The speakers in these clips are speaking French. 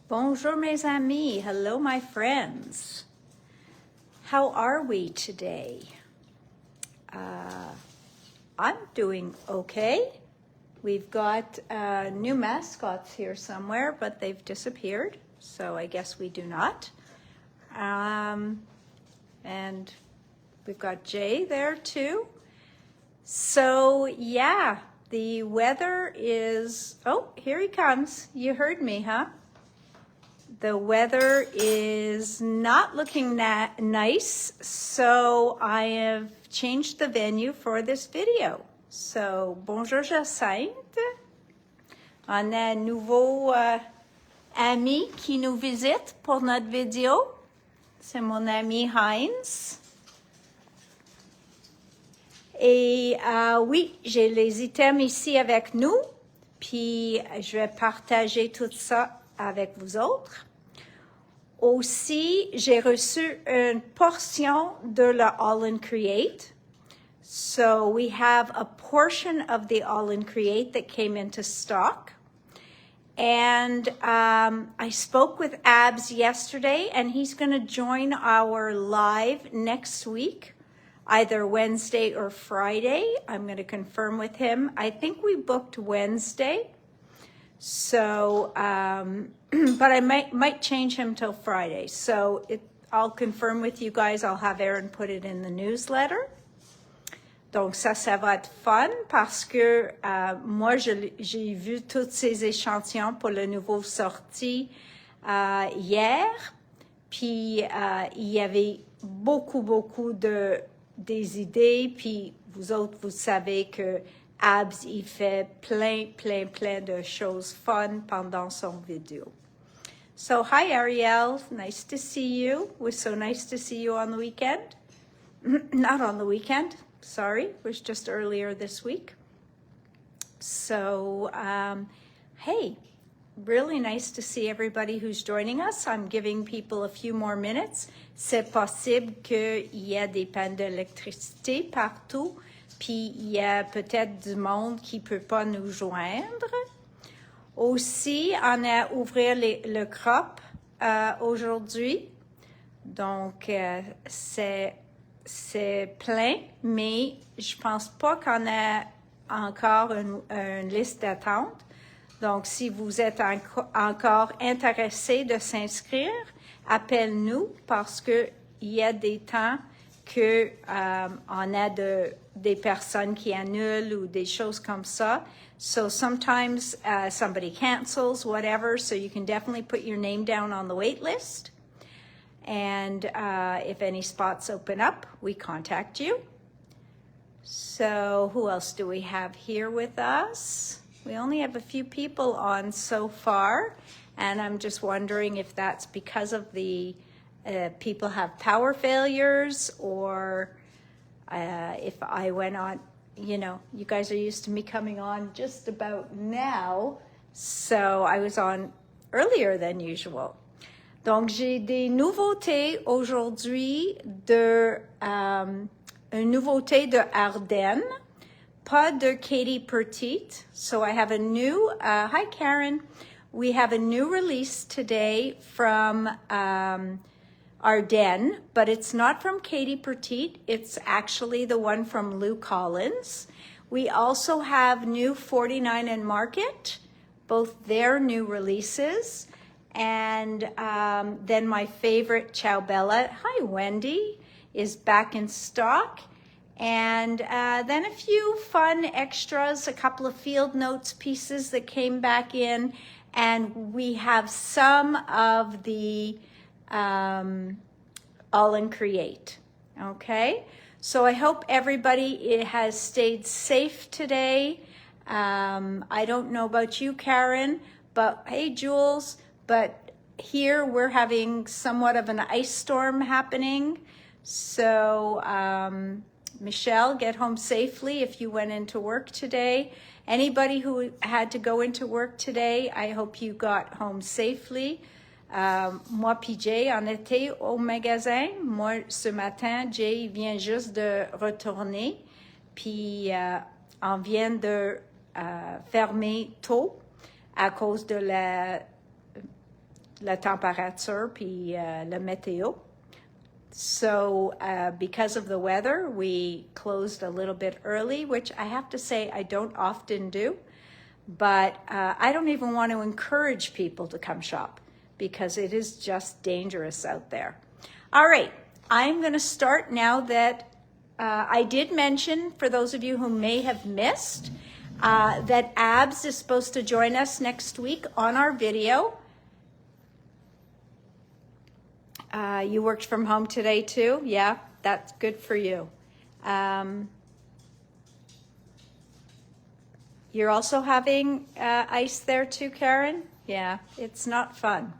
Bonjour mes amis, hello my friends. How are we today? I'm doing okay. We've got new mascots here somewhere, but they've disappeared, so I guess we do not. And we've got Jay there too. So yeah, the weather is, oh, here he comes. You heard me, huh? The weather is not looking that nice, so I have changed the venue for this video. So, bonjour Jacinthe. On a un nouveau ami qui nous visite pour notre vidéo. C'est mon ami Heinz. Et oui, j'ai les items ici avec nous, puis je vais partager tout ça avec vous autres. Aussi, j'ai reçu une portion de le All in Create. So we have a portion of the All in Create that came into stock. And I spoke with Abs yesterday, and he's going to join our live next week, either Wednesday or Friday. I'm going to confirm with him. I think we booked Wednesday. So, but I might change him till Friday. So I'll confirm with you guys. I'll have Aaron put it in the newsletter. Donc ça va être fun parce que moi, j'ai vu tous ces échantillons pour le nouveau sorti hier. Puis il y avait beaucoup des idées. Puis vous autres, vous savez que Abs, il fait plein de choses fun pendant son vidéo. So, hi Ariel, nice to see you. It was so nice to see you on the weekend. Not on the weekend, sorry, it was just earlier this week. So, hey, really nice to see everybody who's joining us. I'm giving people a few more minutes. C'est possible qu'il y ait des pannes d'électricité partout. Puis il y a peut-être du monde qui ne peut pas nous joindre. Aussi, on a ouvert le crop aujourd'hui. Donc, c'est plein, mais je ne pense pas qu'on a encore une liste d'attente. Donc, si vous êtes encore intéressé de s'inscrire, appelle-nous parce qu'il y a des temps que on a des personnes qui annulent ou des choses comme ça. So sometimes somebody cancels, whatever, so you can definitely put your name down on the wait list. And if any spots open up, we contact you. So who else do we have here with us? We only have a few people on so far, and I'm just wondering if that's because of the people have power failures, or if I went on, you know, you guys are used to me coming on just about now, so I was on earlier than usual. Donc, j'ai des nouveautés aujourd'hui une nouveauté de Ardennes, pas de Katie Petite. So I have a new, hi Karen, we have a new release today from Ardennes, but it's not from Katie Petite. It's actually the one from Lou Collins. We also have new 49 and Market, both their new releases. And then my favorite Ciao Bella, hi Wendy, is back in stock. And then a few fun extras, a couple of field notes pieces that came back in. And we have some of the All in Create, okay? So I hope everybody has stayed safe today. I don't know about you, Karen, but hey, Jules, but here we're having somewhat of an ice storm happening. So Michelle, get home safely if you went into work today. Anybody who had to go into work today, I hope you got home safely. Moi puis Jay, on était au magasin. Moi, ce matin, Jay vient juste de retourner. Puis, on vient de fermer tôt à cause de la température puis le météo. So because of the weather, we closed a little bit early, which I have to say I don't often do. But I don't even want to encourage people to come shop because it is just dangerous out there. All right, I'm going to start now that I did mention, for those of you who may have missed, that Abs is supposed to join us next week on our video. You worked from home today too? Yeah, that's good for you. You're also having ice there too, Karen? Yeah, it's not fun.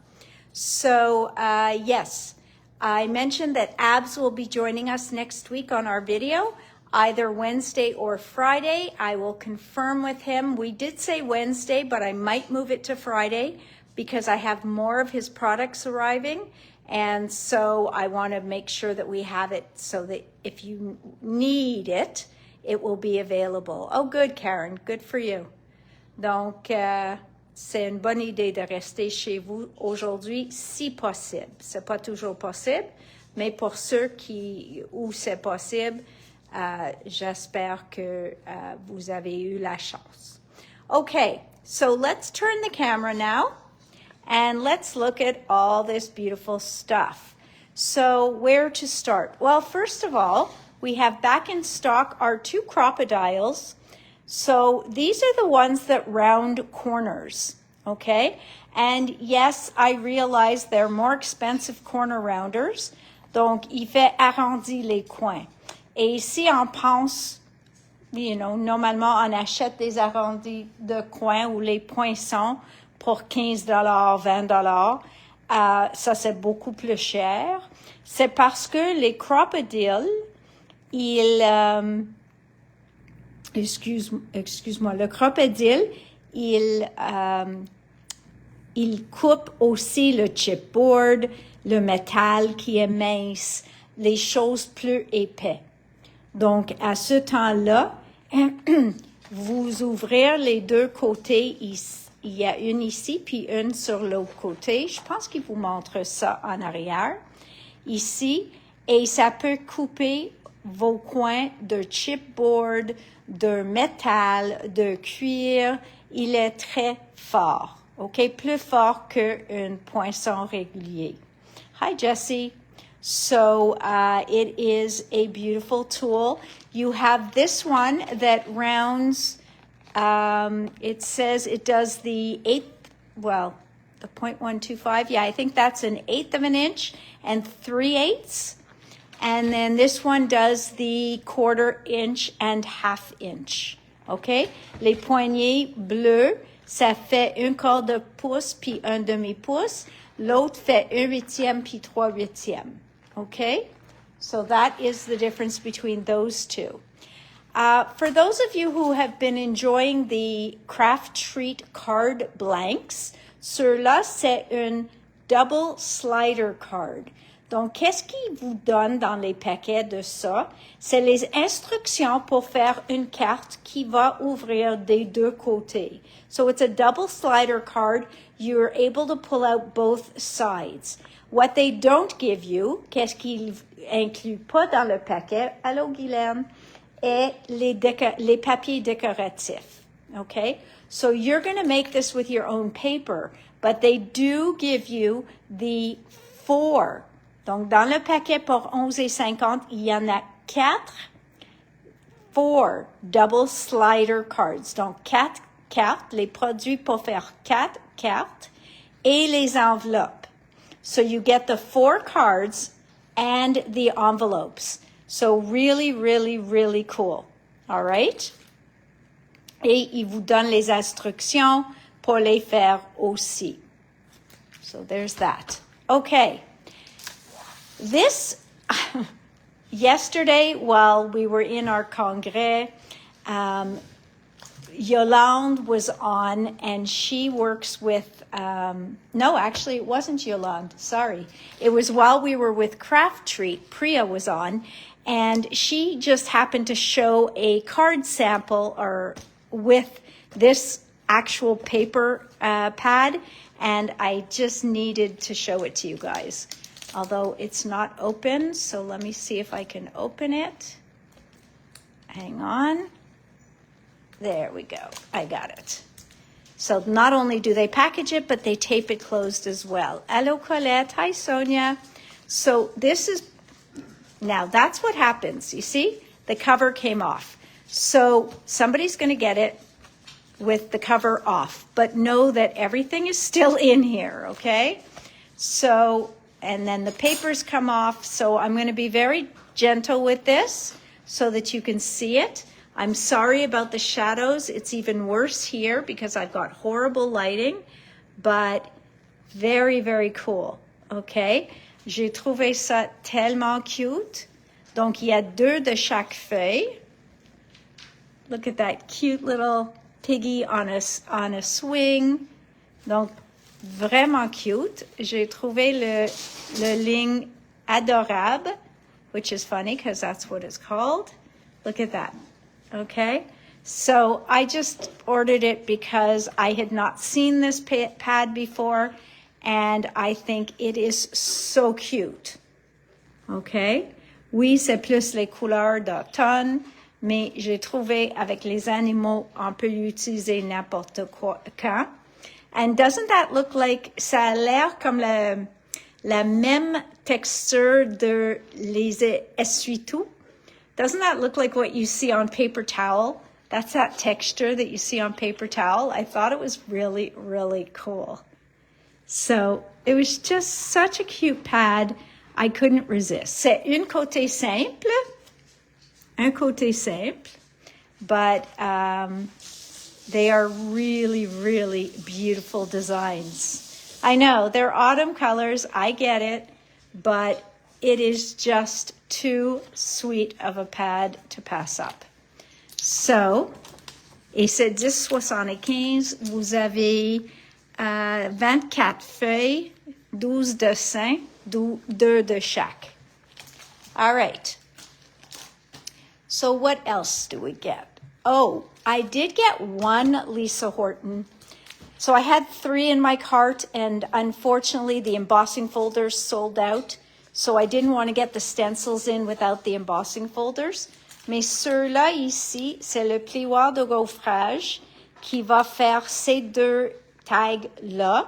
So yes, I mentioned that Abs will be joining us next week on our video, either Wednesday or Friday. I will confirm with him. We did say Wednesday, but I might move it to Friday because I have more of his products arriving. And so I want to make sure that we have it so that if you need it, it will be available. Oh, good, Karen. Good for you. Donc, c'est une bonne idée de rester chez vous aujourd'hui, si possible. C'est pas toujours possible, mais pour ceux où c'est possible, j'espère que vous avez eu la chance. Okay, so let's turn the camera now. And let's look at all this beautiful stuff. So where to start? Well, first of all, we have back in stock our 2 crocodiles. So these are the ones that round corners, okay? And yes, I realize they're more expensive corner rounders. Donc, il fait arrondir les coins. Et ici, on pense, normalement, on achète des arrondis de coins ou les poinçons pour 15 $, 20 $. Ça, c'est beaucoup plus cher. C'est parce que les crocodiles, excuse-moi, le crocodile, il coupe aussi le chipboard, le métal qui est mince, les choses plus épais. Donc, à ce temps-là, vous ouvrez les 2 côtés ici. Il y a une ici, puis une sur l'autre côté. Je pense qu'il vous montre ça en arrière. Ici. Et ça peut couper vos coins de chipboard, de métal, de cuir. Il est très fort. OK? Plus fort qu'un poinçon régulier. Hi, Jessie. So it is a beautiful tool. You have this one that rounds... it says it does the 0.125. Yeah, I think that's an 1/8 of an inch and 3/8. And then this one does the 1/4 inch and 1/2 inch. OK? Les poignées bleues, ça fait 1/4 de pouce puis 1 demi-pouce. L'autre fait 1/8 puis 3/8. OK? So that is the difference between those two. For those of you who have been enjoying the Craft Treat card blanks, ceux-là, c'est une double slider card. Donc, qu'est-ce qu'ils vous donnent dans les paquets de ça? C'est les instructions pour faire une carte qui va ouvrir des 2 côtés. So, it's a double slider card. You're able to pull out both sides. What they don't give you, qu'est-ce qu'ils incluent pas dans le paquet? Allô, Guylaine? Et les papiers décoratifs, okay? So you're going to make this with your own paper, but they do give you the 4. Donc, dans le paquet pour 11,50, il y en a 4 double slider cards. Donc, 4 cartes, les produits pour faire 4 cartes et les enveloppes. So you get the 4 cards and the envelopes. So really, really, really cool. All right? Et il vous donne les instructions pour les faire aussi. So there's that. Okay. This, yesterday while we were in our congrès, Yolande was on and she works with, no, actually it wasn't Yolande, sorry. It was while we were with Craft Treat, Priya was on, and she just happened to show a card sample or with this actual paper pad, and I just needed to show it to you guys. Although it's not open, so let me see if I can open it. Hang on. There we go. I got it. So not only do they package it, but they tape it closed as well. Hello, Colette. Hi, Sonia. So this is, now that's what happens. You see, the cover came off. So somebody's going to get it with the cover off, but know that everything is still in here, okay? So, and then the papers come off. So I'm going to be very gentle with this so that you can see it. I'm sorry about the shadows. It's even worse here because I've got horrible lighting, but very, very cool, okay? J'ai trouvé ça tellement cute. Donc, il y a 2 de chaque feuille. Look at that cute little piggy on a swing. Donc, vraiment cute. J'ai trouvé le ligne adorable, which is funny because that's what it's called. Look at that. Okay, so I just ordered it because I had not seen this pad before, and I think it is so cute. Okay, oui, c'est plus les couleurs d'automne, mais j'ai trouvé avec les animaux, on peut l'utiliser n'importe quand. And doesn't that look like, ça a l'air comme la même texture de les essuie-tout? Doesn't that look like what you see on paper towel? That's that texture that you see on paper towel. I thought it was really, really cool. So it was just such a cute pad. I couldn't resist. C'est un côté simple, but they are really, really beautiful designs. I know, they're autumn colors, I get it, but it is just too sweet of a pad to pass up. So, et c'est 10,75, vous avez 24 feuilles, 12 dessins, 2 de chaque. All right. So what else do we get? Oh, I did get one Lisa Horton. So I had 3 in my cart, and unfortunately the embossing folders sold out. So I didn't want to get the stencils in without the embossing folders. Mais ceux-là ici, c'est le plioir de gaufrage qui va faire ces 2 tags-là.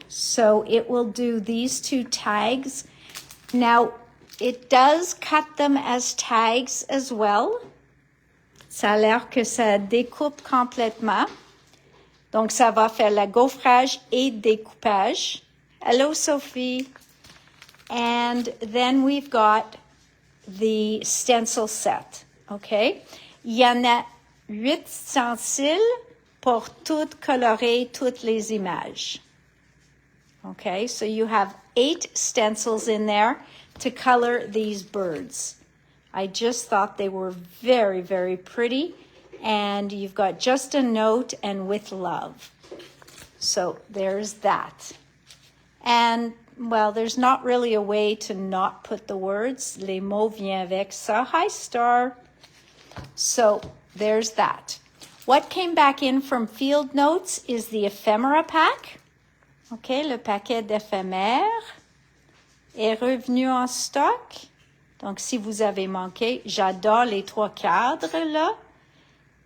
So it will do these 2 tags. Now, it does cut them as tags as well. Ça a l'air que ça découpe complètement. Donc, ça va faire le gaufrage et découpage. Hello, Sophie. And then we've got the stencil set, okay? Il y en a 8 stencils pour toutes colorer toutes les images. Okay, so you have 8 stencils in there to color these birds. I just thought they were very, very pretty. And you've got just a note and with love. So there's that. And well, there's not really a way to not put the words. Les mots viennent avec ça. Hi, Star. So there's that. What came back in from Field Notes is the ephemera pack. Okay, le paquet d'éphémères est revenu en stock. Donc, si vous avez manqué, j'adore les 3 cadres là.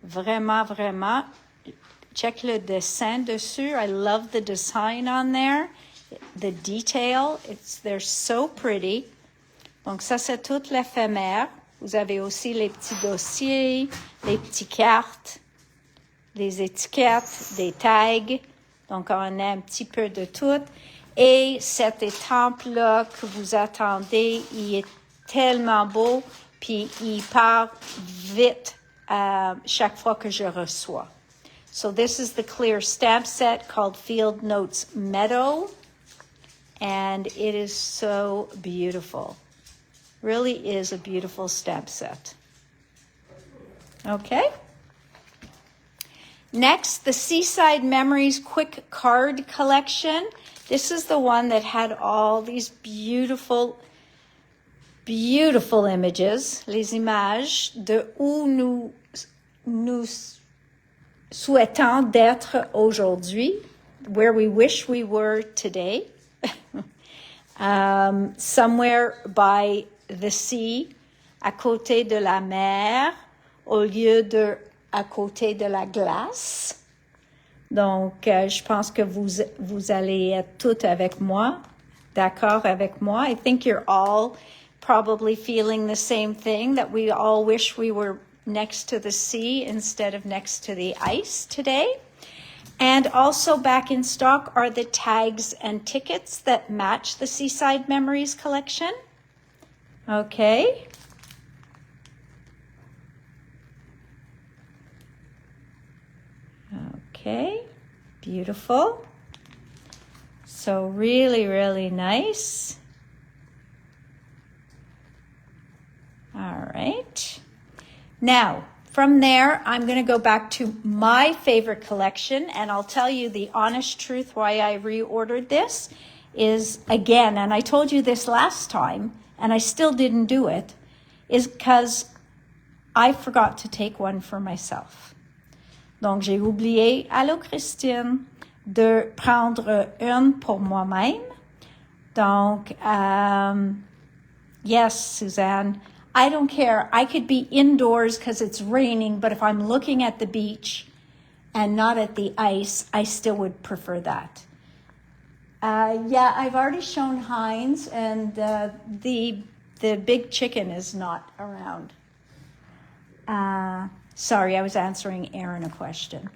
Vraiment, vraiment. Check le dessin dessus. I love the design on there. The detail, they're so pretty. Donc ça, c'est toute l'éphémère. Vous avez aussi les petits dossiers, les petites cartes, les étiquettes, des tags. Donc on a un petit peu de tout. Et cette étampe-là que vous attendez, il est tellement beau, puis il part vite chaque fois que je reçois. So this is the clear stamp set called Field Notes Meadow. And it is so beautiful. Really is a beautiful stamp set. Okay. Next, the Seaside Memories Quick Card Collection. This is the one that had all these beautiful, beautiful images. Les images de où nous souhaitons d'être aujourd'hui. where we wish we were today. Somewhere by the sea, à côté de la mer, au lieu de à côté de la glace. Donc, je pense que vous allez être toutes avec moi, d'accord avec moi. I think you're all probably feeling the same thing, that we all wish we were next to the sea instead of next to the ice today. And also back in stock are the tags and tickets that match the Seaside Memories collection. Okay. Okay, beautiful. So really, really nice. All right. Now, from there, I'm going to go back to my favorite collection, and I'll tell you the honest truth why I reordered this is, again, and I told you this last time, and I still didn't do it, is because I forgot to take one for myself. Donc, j'ai oublié, allô Christine, de prendre une pour moi-même. Donc, yes, Suzanne, I don't care. I could be indoors because it's raining, but if I'm looking at the beach and not at the ice, I still would prefer that. Yeah, I've already shown Heinz, and the big chicken is not around. Sorry, I was answering Aaron a question.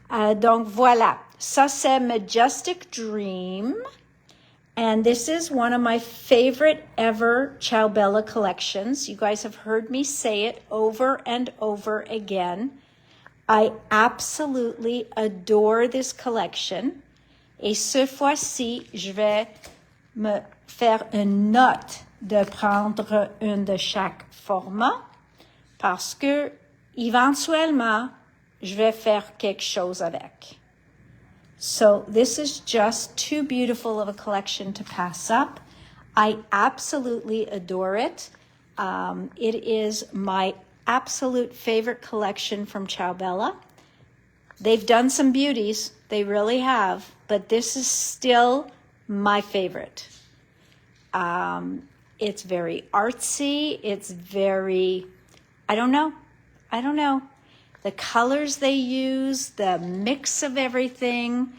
Donc voilà, ça c'est Majestic Dream. And this is one of my favorite ever Ciao Bella collections. You guys have heard me say it over and over again. I absolutely adore this collection. Et ce fois-ci, je vais me faire une note de prendre une de chaque format parce que éventuellement, je vais faire quelque chose avec. So this is just too beautiful of a collection to pass up. I absolutely adore it. It is my absolute favorite collection from Ciao Bella. They've done some beauties, they really have, but this is still my favorite. It's very artsy, it's very, I don't know. The colors they use, the mix of everything,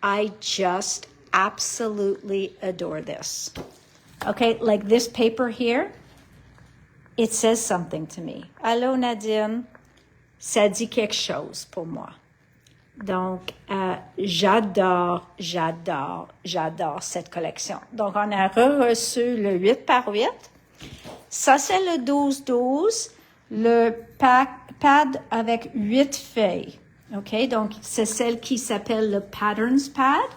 I just absolutely adore this. Okay, like this paper here, it says something to me. Allô Nadine, ça dit quelque chose pour moi. Donc, j'adore cette collection. Donc, on a reçu le 8 par 8. Ça, c'est le 12-12. Le pad avec 8 feuilles. OK? Donc, c'est celle qui s'appelle le Patterns Pad.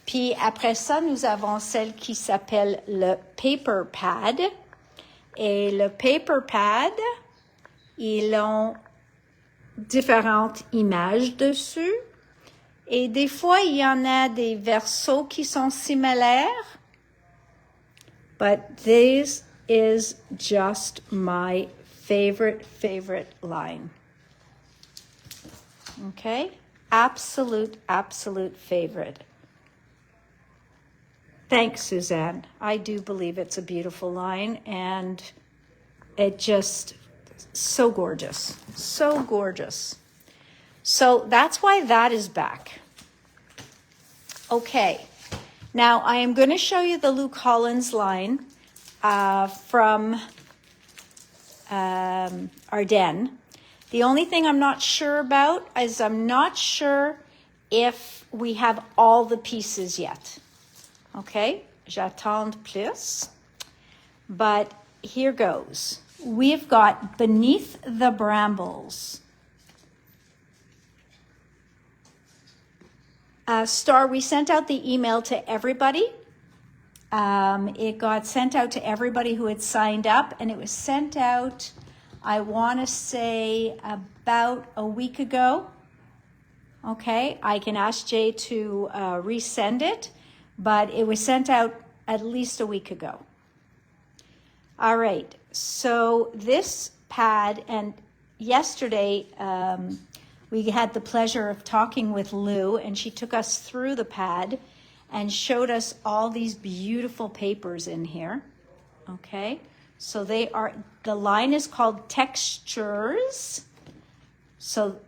Puis après ça, nous avons celle qui s'appelle le Paper Pad. Et le Paper Pad, ils ont différentes images dessus. Et des fois, il y en a des versos qui sont similaires. But this is just my favorite line. Okay? Absolute favorite. Thanks, Suzanne. I do believe it's a beautiful line, and it just, so gorgeous. So gorgeous. So that's why that is back. Okay. Now, I am going to show you the Lou Collins line from Ardennes. The only thing I'm not sure about is I'm not sure if we have all the pieces yet. Okay, j'attends plus. But here goes. We've got Beneath the Brambles. Star, we sent out the email to everybody. It got sent out to everybody who had signed up, and it was sent out, I want to say, about a week ago. Okay, I can ask Jay to resend it, but it was sent out at least a week ago. All right, so this pad, and yesterday we had the pleasure of talking with Lou, and she took us through the pad and showed us all these beautiful papers in here. Okay, so the line is called textures. So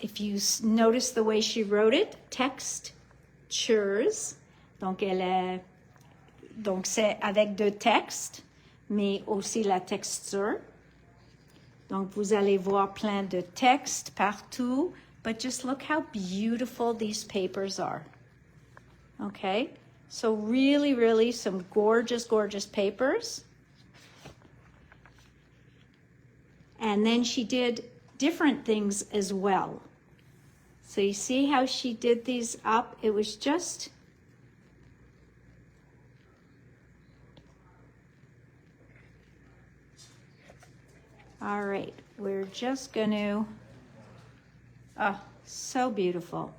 if you notice the way she wrote it, textures. Donc c'est avec deux textes, mais aussi la texture. Donc vous allez voir plein de textes partout, but just look how beautiful these papers are. Okay, so really, really some gorgeous, gorgeous papers. And then she did different things as well. So you see how she did these up? It was just... All right, we're just going to... Oh, so beautiful.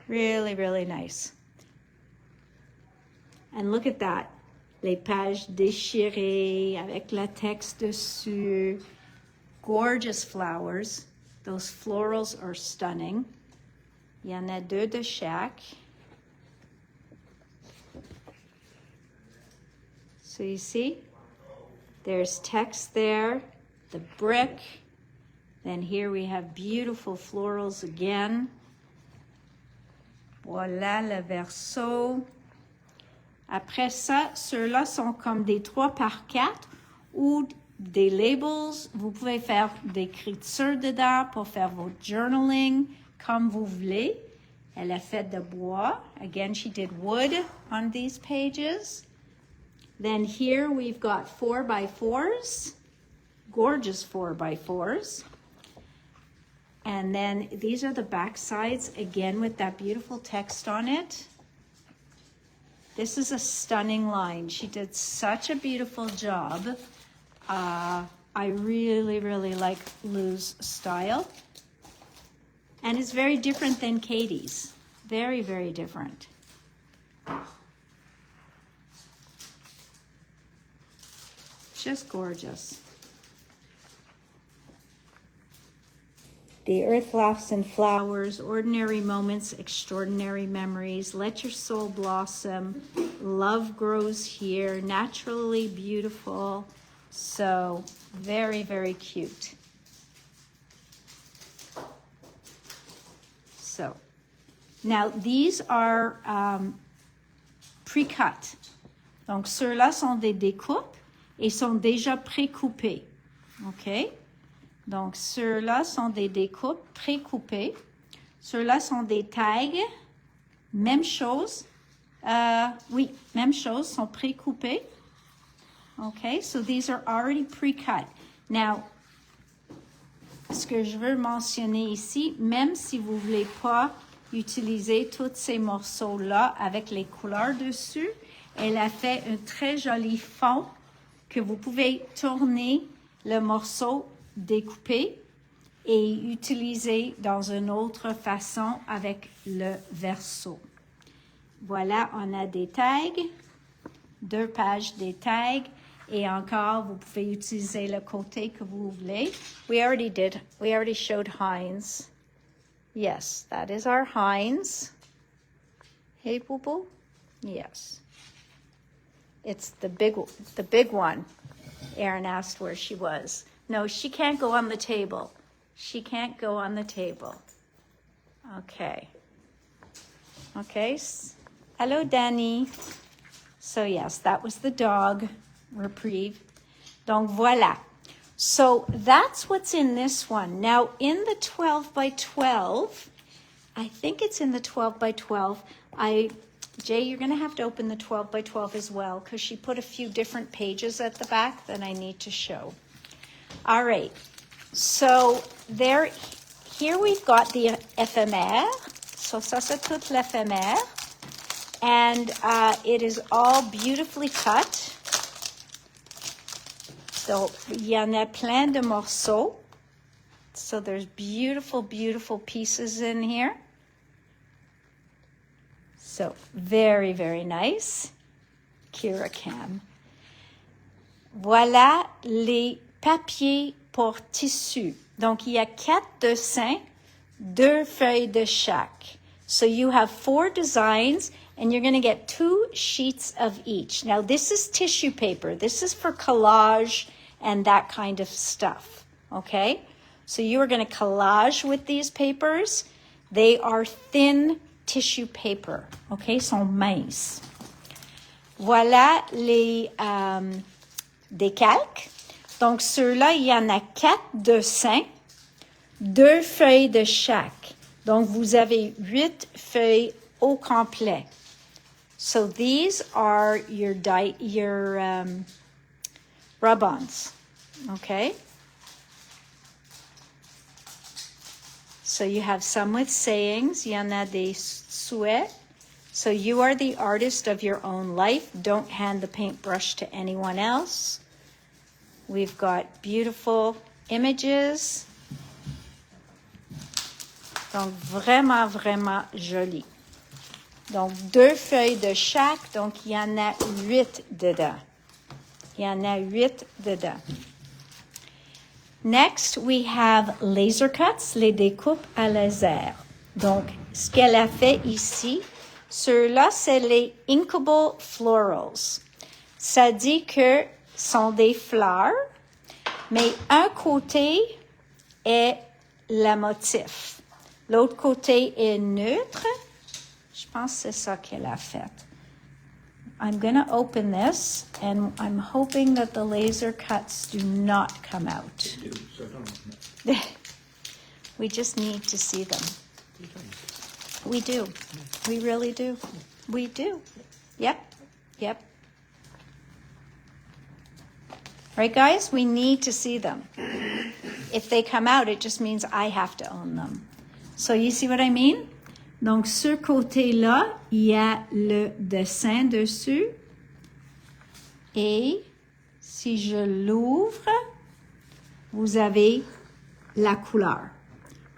Really, really nice. And look at that. Les pages déchirées avec la texte dessus. Gorgeous flowers. Those florals are stunning. Il y en a deux de chaque. So you see, there's text there, the brick. Then here we have beautiful florals again. Voilà le verso. Après ça, ceux-là sont comme des 3x4 ou des labels. Vous pouvez faire des écritures dedans pour faire votre journaling comme vous voulez. Elle a fait de bois. Again, she did wood on these pages. Then here we've got 4x4s, gorgeous 4x4s. And then these are the back sides, again with that beautiful text on it. This is a stunning line. She did such a beautiful job. I really, really like Lou's style. And it's very different than Katie's. Very, very different. Just gorgeous. The earth laughs and flowers, ordinary moments, extraordinary memories. Let your soul blossom. Love grows here, naturally beautiful. So very, very cute. So now these are pre-cut. Donc ceux-là sont des découpes et sont déjà pré-coupés. OK? Donc, ceux-là sont des découpes pré-coupées. Ceux-là sont des tags. Même chose. Oui, même chose, sont pré-coupés. Okay, so these are already pre-cut. Now, ce que je veux mentionner ici, même si vous ne voulez pas utiliser tous ces morceaux-là avec les couleurs dessus, elle a fait un très joli fond que vous pouvez tourner le morceau découpé et utiliser dans une autre façon avec le verso. Voilà, on a des tags, 2 pages des tags, et encore, vous pouvez utiliser le côté que vous voulez. We already showed Heinz. Yes, that is our Heinz. Hey, Boo Boo? Yes. It's the big one. Erin asked where she was. No, she can't go on the table. She can't go on the table. Okay. Okay. Hello, Danny. So, yes, that was the dog reprieve. Donc, voilà. So, that's what's in this one. Now, in the 12 by 12, I think it's in the 12 by 12. Jay, you're going to have to open the 12 by 12 as well because she put a few different pages at the back that I need to show. All right, so here we've got the éphémère. So ça c'est toute l'éphémère. And it is all beautifully cut. So il y en a plein de morceaux. So there's beautiful, beautiful pieces in here. So very, very nice. Kira Cam. Voilà les papiers pour tissu. Donc, il y a 4 dessins, 2 feuilles de chaque. So you have 4 designs, and you're going to get 2 sheets of each. Now, this is tissue paper. This is for collage and that kind of stuff, okay? So you are going to collage with these papers. They are thin tissue paper, okay? Sont minces. Voilà les décalques. Donc, ceux-là, il y en a 4 dessins, 2 feuilles de chaque. Donc, vous avez 8 feuilles au complet. So, these are your rub-ons, okay? So, you have some with sayings. Il y en a des souhaits. So, you are the artist of your own life. Don't hand the paintbrush to anyone else. We've got beautiful images. Donc, vraiment, vraiment joli. Donc, 2 feuilles de chaque. Donc, il y en a 8 dedans. Il y en a 8 dedans. Next, we have laser cuts, les découpes à laser. Donc, ce qu'elle a fait ici, ceux-là, c'est les inkable florals. Ça dit que sont des fleurs, mais un côté est le motif. L'autre côté est neutre. Je pense que c'est ça qu'elle a fait. I'm going to open this, and I'm hoping that the laser cuts do not come out. We just need to see them. We do. We really do. We do. Yep. Yep. Right, guys? We need to see them. If they come out, it just means I have to own them. So you see what I mean? Donc, ce côté-là, il y a le dessin dessus. Et si je l'ouvre, vous avez la couleur.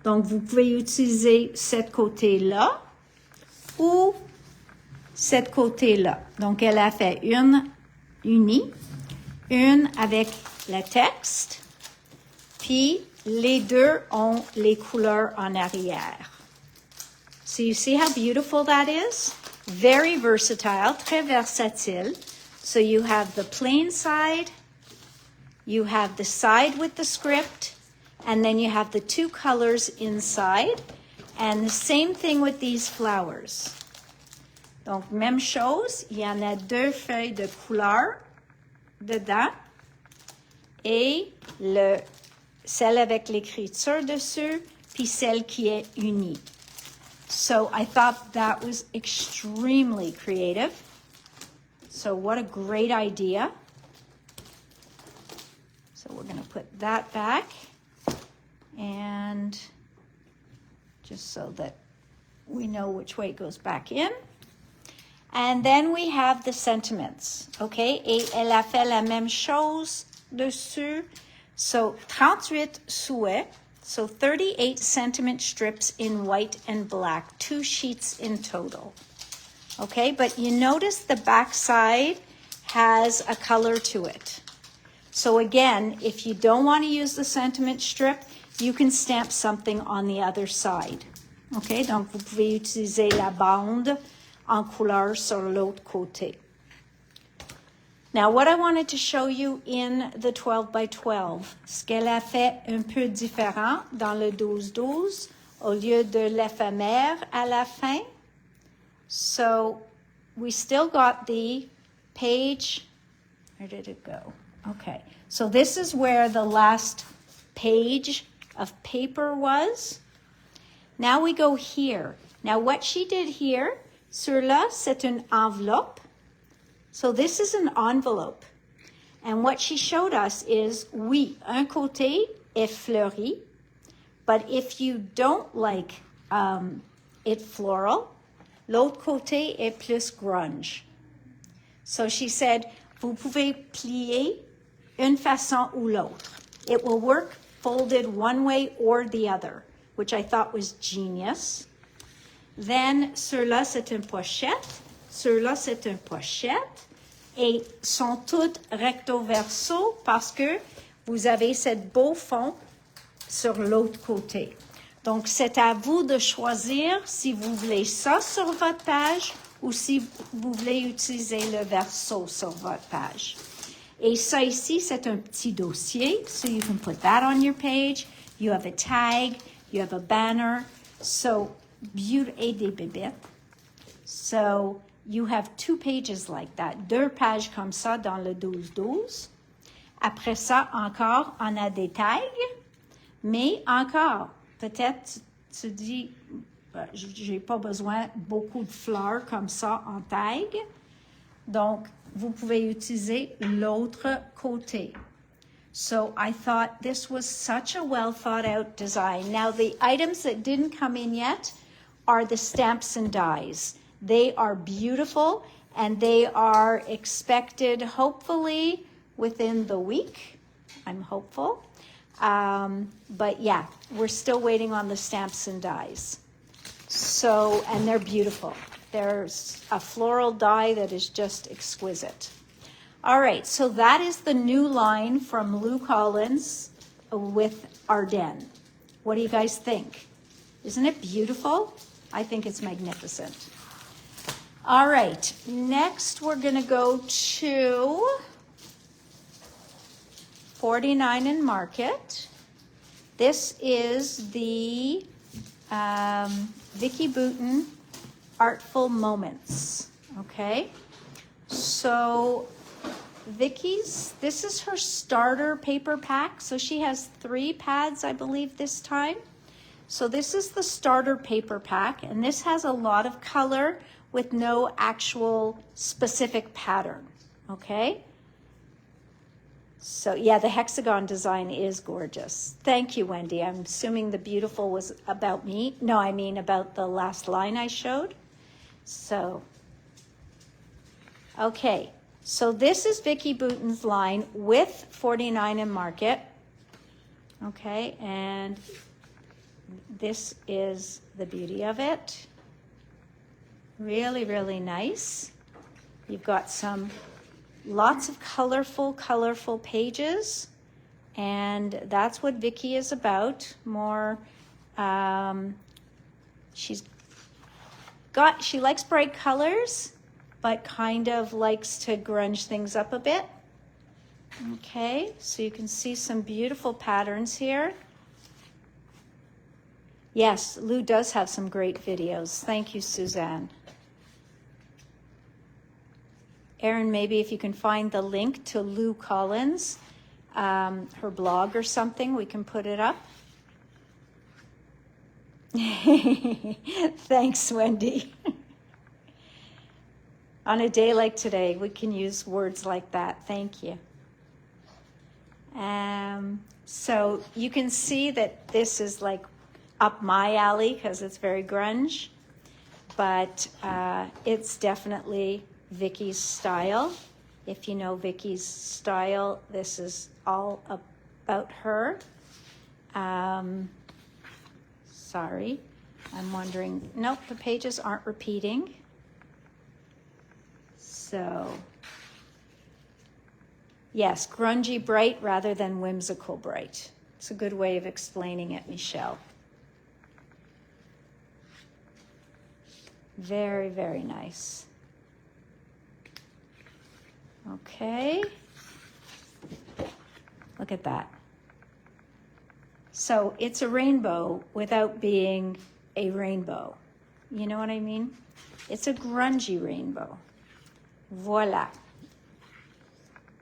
Donc, vous pouvez utiliser cette côté-là ou cette côté-là. Donc, elle a fait une unie, une avec le texte, puis les deux ont les couleurs en arrière. So you see how beautiful that is? Very versatile, très versatile. So you have the plain side, you have the side with the script, and then you have the 2 colors inside. And the same thing with these flowers. Donc, même chose, il y en a 2 feuilles de couleur dedans et celle avec l'écriture dessus, puis celle qui est unie. So I thought that was extremely creative. So what a great idea. So we're going to put that back, and just so that we know which way it goes back in. And then we have the sentiments, okay? Et elle a fait la même chose dessus. So 38 souhaits. So 38 sentiment strips in white and black, 2 sheets in total. Okay, but you notice the back side has a color to it. So again, if you don't want to use the sentiment strip, you can stamp something on the other side. Okay, donc vous pouvez utiliser la bande en couleur sur l'autre côté. Now, what I wanted to show you in the 12 by 12, ce qu'elle a fait un peu différent dans le 12-12, au lieu de l'éphémère à la fin. So, we still got the page, where did it go? Okay, so this is where the last page of paper was. Now we go here. Now, what she did here, sur là, c'est une enveloppe. So this is an envelope. And what she showed us is, oui, un côté est fleuri, but if you don't like it floral, l'autre côté est plus grunge. So she said, vous pouvez plier une façon ou l'autre. It will work folded one way or the other, which I thought was genius. Then, sur là, c'est une pochette. Sur là, c'est une pochette. Et sont toutes recto verso parce que vous avez cette beau fond sur l'autre côté. Donc, c'est à vous de choisir si vous voulez ça sur votre page ou si vous voulez utiliser le verso sur votre page. Et ça ici, c'est un petit dossier. So you can put that on your page. You have a tag. You have a banner. So, et des bébêtes. So, you have 2 pages like that. 2 pages comme ça dans le 12-12. Après ça, encore, on a des tags. Mais encore, peut-être tu dis, j'ai pas besoin beaucoup de fleurs comme ça en tag. Donc, vous pouvez utiliser l'autre côté. So I thought this was such a well thought out design. Now, the items that didn't come in yet are the stamps and dies. They are beautiful and they are expected hopefully within the week. I'm hopeful. But yeah, we're still waiting on the stamps and dies. So, and they're beautiful. There's a floral die that is just exquisite. All right, so that is the new line from Lou Collins with Ardennes. What do you guys think? Isn't it beautiful? I think it's magnificent. All right, next we're going to go to 49 in Market. This is the Vicki Boutin Artful Moments, okay? So Vicki's, this is her starter paper pack. So she has 3 pads, I believe, this time. So this is the starter paper pack, and this has a lot of color with no actual specific pattern, okay? So yeah, the hexagon design is gorgeous. Thank you, Wendy. I'm assuming the beautiful was about me. No, I mean about the last line I showed. So, okay. So this is Vicki Boutin's line with 49 in Market. Okay, and this is the beauty of it. Really, really nice. You've got lots of colorful pages, and that's what Vicki is about. More, she likes bright colors, but kind of likes to grunge things up a bit. Okay, so you can see some beautiful patterns here. Yes, Lou does have some great videos. Thank you, Suzanne. Erin, maybe if you can find the link to Lou Collins, her blog or something, we can put it up. Thanks, Wendy. On a day like today, we can use words like that. Thank you. So you can see that this is like up my alley because it's very grunge, but it's definitely Vicki's style. If you know Vicki's style, this is all about her. Sorry, I'm wondering, nope, the pages aren't repeating. So, yes, grungy bright rather than whimsical bright. It's a good way of explaining it, Michelle. Very, very nice. Okay. Look at that. So it's a rainbow without being a rainbow. You know what I mean? It's a grungy rainbow. Voila.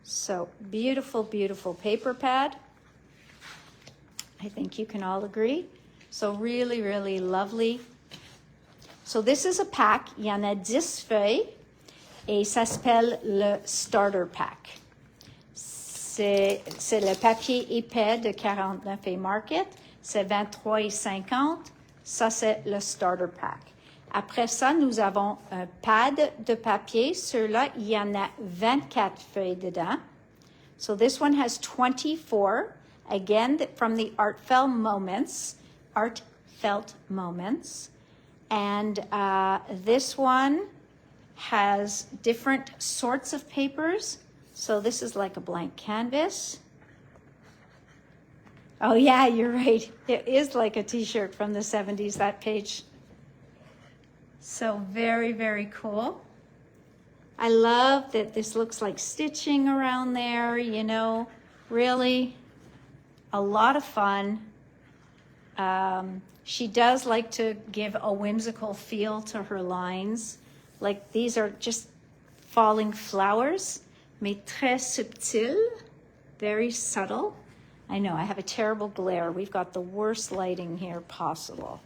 So beautiful, beautiful paper pad. I think you can all agree. So really, really lovely. So this is a pack. Il y en a 10 feuilles. Et ça s'appelle le Starter Pack. C'est le papier épais de 49 et Market. C'est 23,50. Ça, c'est le Starter Pack. Après ça, nous avons un pad de papier. Ceux-là, il y en a 24 feuilles dedans. So this one has 24. Again, from the Artfelt Moments. And this one has different sorts of papers. So this is like a blank canvas. Oh, yeah, you're right. It is like a t-shirt from the 70s, that page. So very, very cool. I love that this looks like stitching around there, you know, really a lot of fun. She does like to give a whimsical feel to her lines. Like these are just falling flowers, mais très subtil, very subtle. I know, I have a terrible glare. We've got the worst lighting here possible.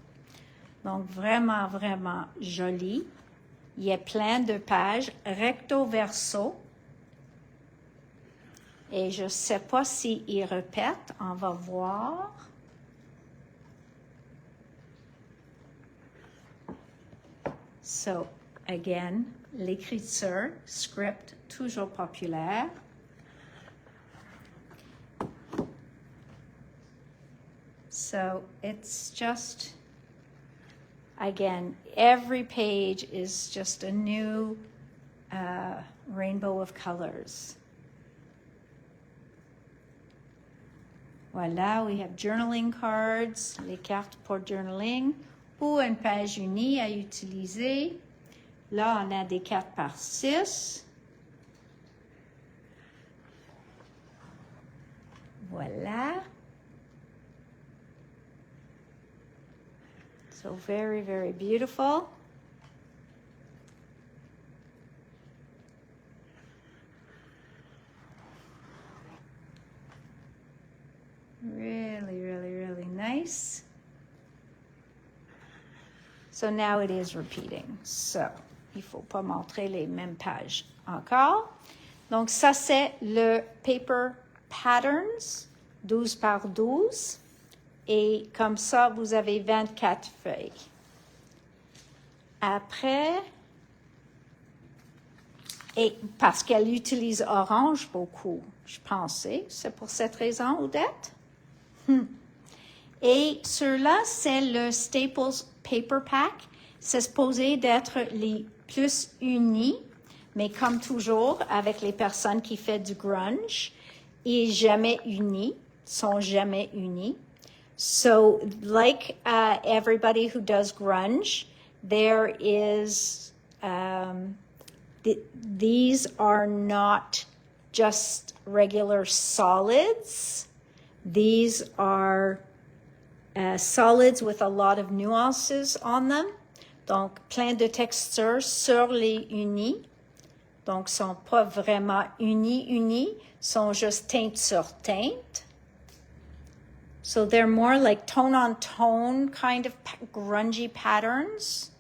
Donc, vraiment, vraiment joli. Il y a plein de pages recto verso. Et je ne sais pas s'il répète. On va voir. So, again, l'écriture, script, toujours populaire. So, it's just... Again, every page is just a new rainbow of colors. Voilà, we have journaling cards, les cartes pour journaling, ou une page unie à utiliser. Là, on a des cartes par 6. Voilà. So very, very beautiful. Really, really, really nice. So now it is repeating. So, il faut pas montrer les mêmes pages encore. Donc ça, c'est le paper patterns, 12 par 12. Et comme ça, vous avez 24 feuilles. Après, et parce qu'elle utilise orange beaucoup, je pensais, c'est pour cette raison, Odette? Et ceux-là, c'est le Staples Paper Pack. C'est supposé d'être les plus unis, mais comme toujours, avec les personnes qui font du grunge, et jamais unis, sont jamais unis. So, like everybody who does grunge, there is, these are not just regular solids. These are solids with a lot of nuances on them. Donc, plein de textures sur les unis. Donc, sont pas vraiment unis, sont juste teinte sur teinte. So they're more like tone-on-tone kind of grungy patterns.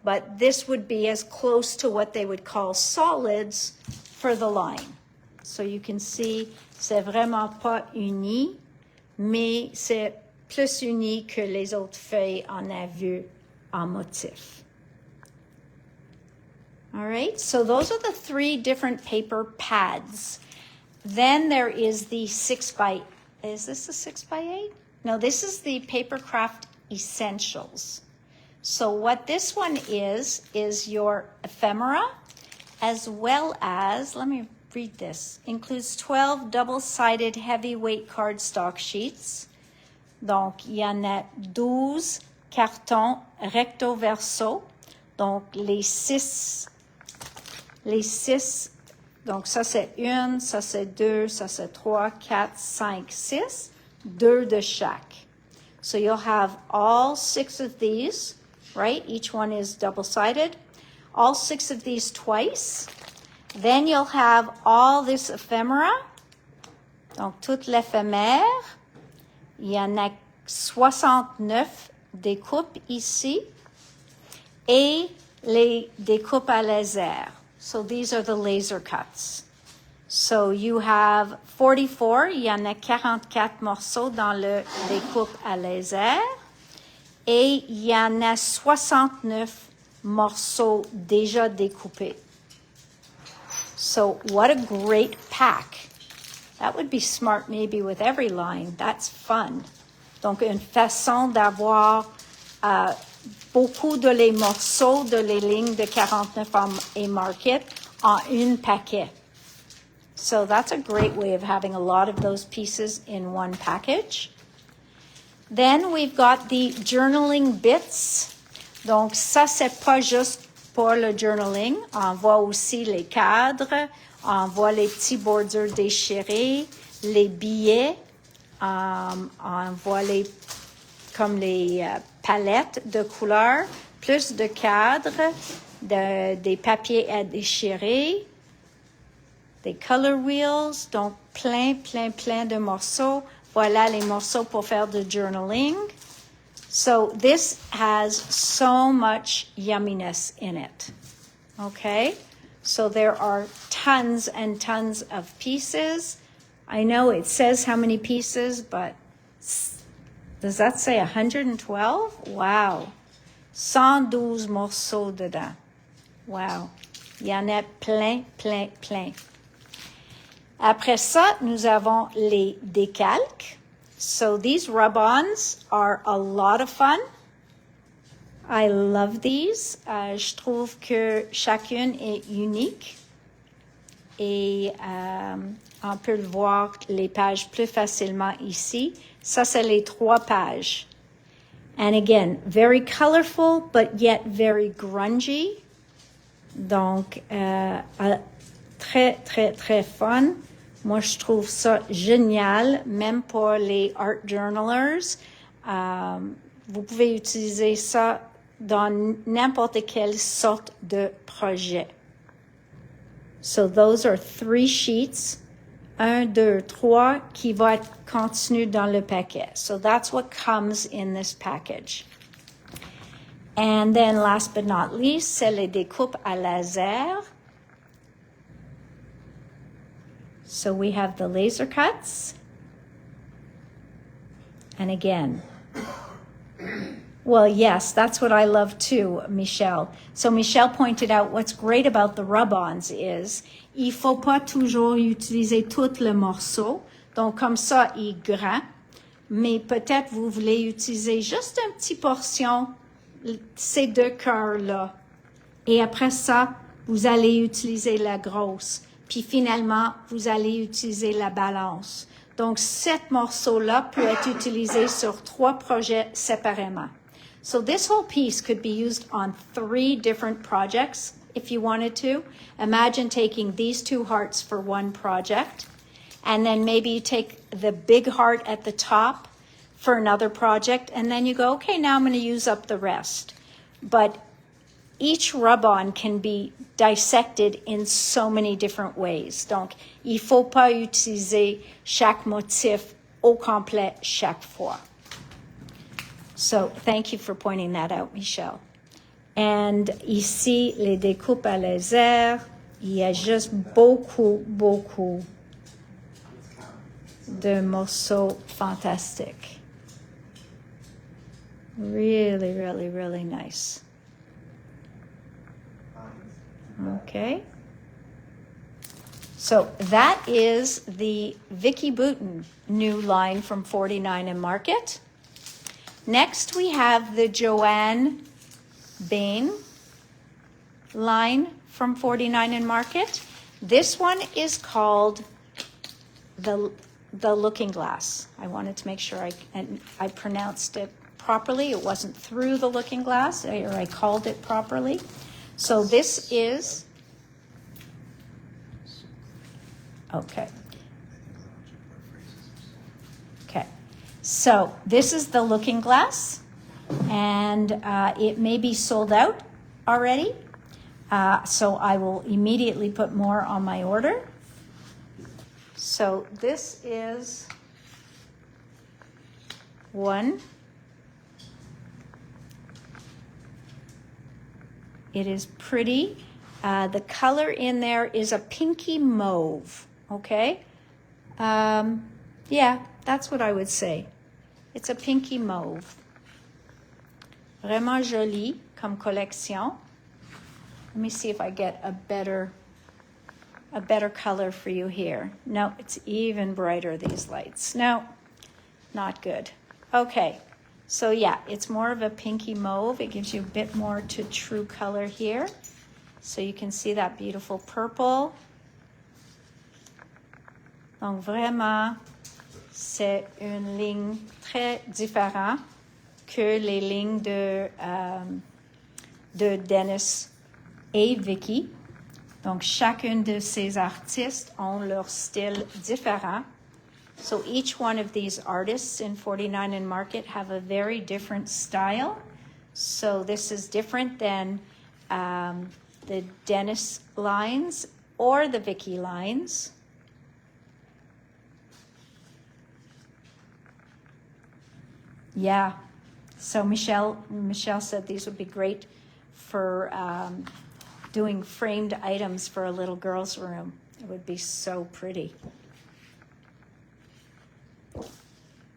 But this would be as close to what they would call solids for the line. So you can see, c'est vraiment pas uni, mais c'est plus uni que les autres feuilles on a vu en motif. All right, so those are the 3 different paper pads. Then there is the 6x8. Is this a 6x8? No, this is the Paper Craft Essentials. So what this one is your ephemera, as well as, let me read this, includes 12 double-sided heavyweight cardstock sheets. Donc, il y en a 12 cartons recto verso. Donc, les 6, donc ça c'est 1, ça c'est 2, ça c'est 3, 4, 5, 6, 2 de chaque. So you'll have all 6 of these, right? Each one is double-sided. All 6 of these twice. Then you'll have all this ephemera. Donc toute l'éphémère. Il y en a 69 découpes ici. Et les découpes à laser. So these are the laser cuts. So you have 44, il y en a 44 morceaux dans le découpe à laser. Et il y en a 69 morceaux déjà découpés. So what a great pack. That would be smart maybe with every line. That's fun. Donc une façon d'avoir beaucoup de les morceaux de les lignes de 49 et Market en un paquet. So that's a great way of having a lot of those pieces in one package. Then we've got the journaling bits. Donc ça, c'est pas juste pour le journaling. On voit aussi les cadres, on voit les petits bordures déchirés, les billets, on voit comme les palettes de couleurs, plus de cadres, des papiers à déchirer, des color wheels, donc plein de morceaux. Voilà les morceaux pour faire du journaling. So this has so much yumminess in it. Okay? So there are tons and tons of pieces. I know it says how many pieces, but does that say 112? Wow. 112 morceaux dedans. Wow. Il y en a plein. Après ça, nous avons les décalques. So these rub-ons are a lot of fun. I love these. Je trouve que chacune est unique. Et on peut le voir les pages plus facilement ici. Ça, c'est les 3 pages. And again, very colorful, but yet very grungy. Donc, très fun. Moi, je trouve ça génial, même pour les art journalers. Vous pouvez utiliser ça dans n'importe quelle sorte de projet. So those are 3 sheets. 1, 2, 3 qui va être contenu dans le paquet. So that's what comes in this package. And then last but not least, c'est les découpes à laser. So we have the laser cuts. And again, well, yes, that's what I love too, Michelle. So Michelle pointed out what's great about the rub-ons is il faut pas toujours utiliser tout le morceau. Donc, comme ça, il est grand. Mais peut-être vous voulez utiliser juste une petite portion, ces 2 cœurs-là. Et après ça, vous allez utiliser la grosse. Puis finalement, vous allez utiliser la balance. Donc, 7 morceaux-là peut être utilisé sur 3 projets séparément. So this whole piece could be used on 3 different projects if you wanted to. Imagine taking these 2 hearts for one project, and then maybe you take the big heart at the top for another project, and then you go, okay, now I'm going to use up the rest. But each rub-on can be dissected in so many different ways. Donc, il faut pas utiliser chaque motif au complet chaque fois. So, thank you for pointing that out, Michelle. And ici, les découpes à laser, il y a juste beaucoup de morceaux fantastiques. Really nice. Okay. So that is the Vicky Bouton new line from 49 and Market. Next, we have the Joanne Bain line from 49 and Market. This one is called the Looking Glass. I wanted to make sure I pronounced it properly. It wasn't through the Looking Glass, or I called it properly. So this is, okay. So this is the Looking Glass, and it may be sold out already. So I will immediately put more on my order. So this is one. It is pretty. The color in there is a pinky mauve, okay? Yeah, that's what I would say. It's a pinky mauve. Vraiment joli comme collection. Let me see if I get a better color for you here. No, it's even brighter, these lights. No, not good. Okay. So yeah, it's more of a pinky mauve. It gives you a bit more to true color here. So you can see that beautiful purple. Donc, vraiment, c'est une ligne très différente que les lignes de Dennis et Vicky. Donc, chacune de ces artistes ont leur style différent. So each one of these artists in 49 and Market have a very different style. So this is different than the Dennis lines or the Vicky lines. Yeah, so Michelle said these would be great for doing framed items for a little girl's room. It would be so pretty.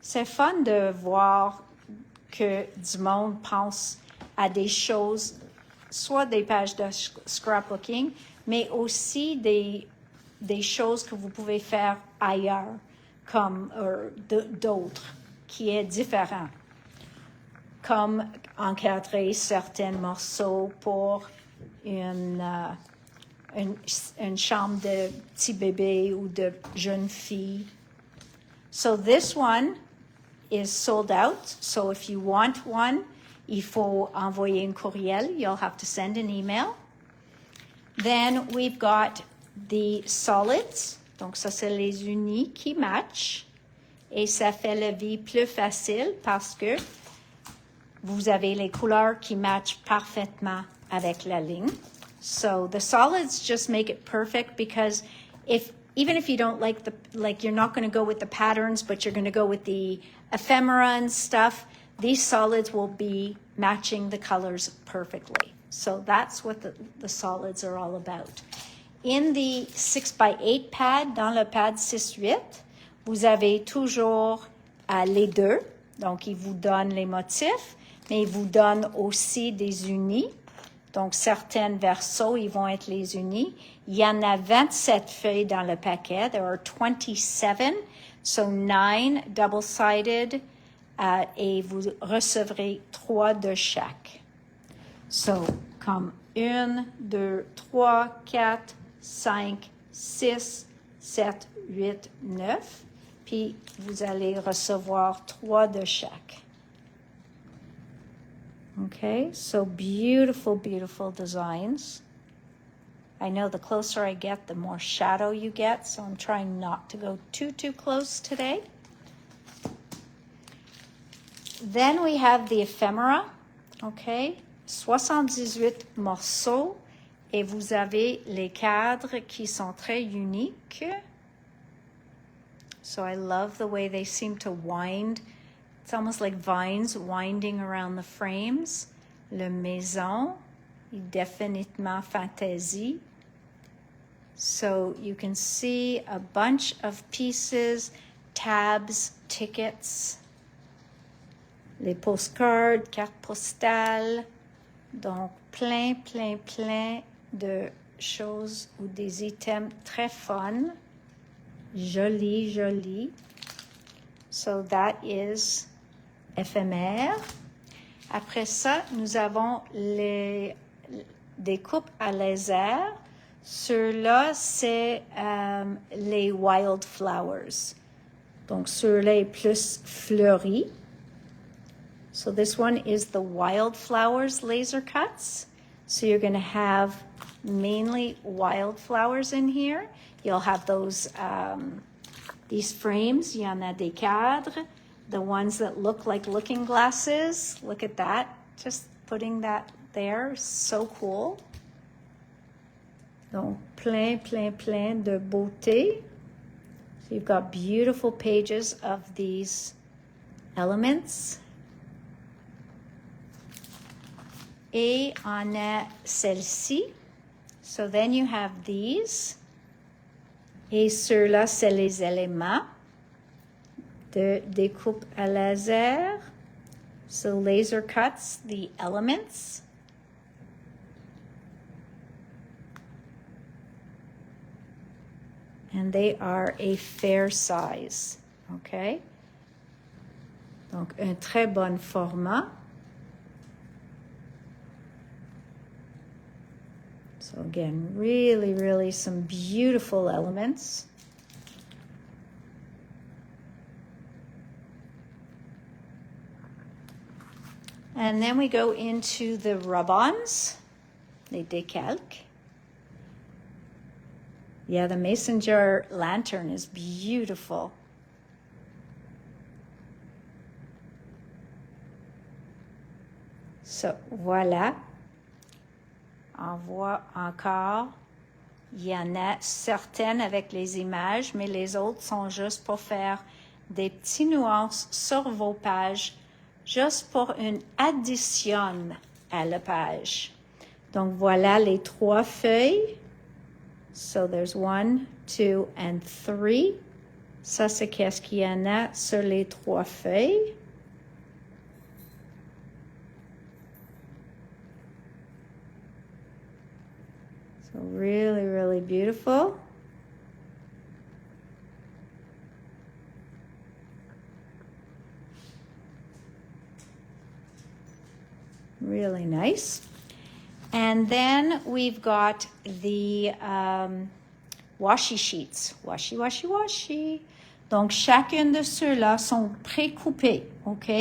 C'est fun de voir que du monde pense à des choses, soit des pages de scrapbooking, mais aussi des choses que vous pouvez faire ailleurs, comme d'autres, qui est différent. Comme encadrer certains morceaux pour une chambre de petit bébé ou de jeune fille. So this one is sold out. So if you want one, il faut envoyer un courriel. You'll have to send an email. Then we've got the solids. Donc ça, c'est les unis qui matchent. Et ça fait la vie plus facile parce que vous avez les couleurs qui matchent parfaitement avec la ligne. So the solids just make it perfect because even if you don't like you're not going to go with the patterns, but you're going to go with the ephemera and stuff, these solids will be matching the colors perfectly. So that's what the solids are all about. In the 6x8 pad, dans le pad 6-8, vous avez toujours les deux. Donc, il vous donne les motifs, mais il vous donne aussi des unis. Donc, certains versos, ils vont être les unis. Il y en a 27 feuilles dans le paquet. There are 27, so 9 double-sided, et vous recevrez 3 de chaque. So, comme 1, 2, 3, 4, 5, 6, 7, 8, 9. Puis, vous allez recevoir 3 de chaque. Okay, so beautiful, beautiful designs. I know the closer I get, the more shadow you get, so I'm trying not to go too close today. Then we have the ephemera, okay, 78 morceaux, et vous avez les cadres qui sont très uniques. So I love the way they seem to wind. It's almost like vines winding around the frames. Le maison, définitivement fantaisie. So you can see a bunch of pieces, tabs, tickets, les postcards, cartes postales. Donc plein de choses ou des items très fun. Joli. So that is éphémère. Après ça, nous avons des coupes à laser. Ceux-là, c'est les wildflowers. Donc, ceux-là est plus fleuri. So this one is the wildflowers laser cuts. So you're going to have mainly wildflowers in here. You'll have those these frames. Il y en a des cadres. The ones that look like looking glasses. Look at that. Just putting that there. So cool. Donc, plein de beauté. So you've got beautiful pages of these elements. Et on a celle-ci. So then you have these. Et ceux-là, c'est les éléments de découpe à laser. So laser cuts the elements. And they are a fair size. Okay? Donc, un très bon format. So again, really some beautiful elements. And then we go into the rub-ons, les décalques. Yeah, the mason jar lantern is beautiful. So, voilà. On voit encore. Il y en a certaines avec les images, mais les autres sont juste pour faire des petites nuances sur vos pages, juste pour une addition à la page. Donc, voilà les 3 feuilles. So, there's 1, 2, and 3. Ça, c'est qu'est-ce qu'il y en a sur les 3 feuilles. So, really, really beautiful. Really nice. And then we've got the washi sheets. Washi, washi, washi. Donc, chacune de ceux-là sont pré-coupés, OK?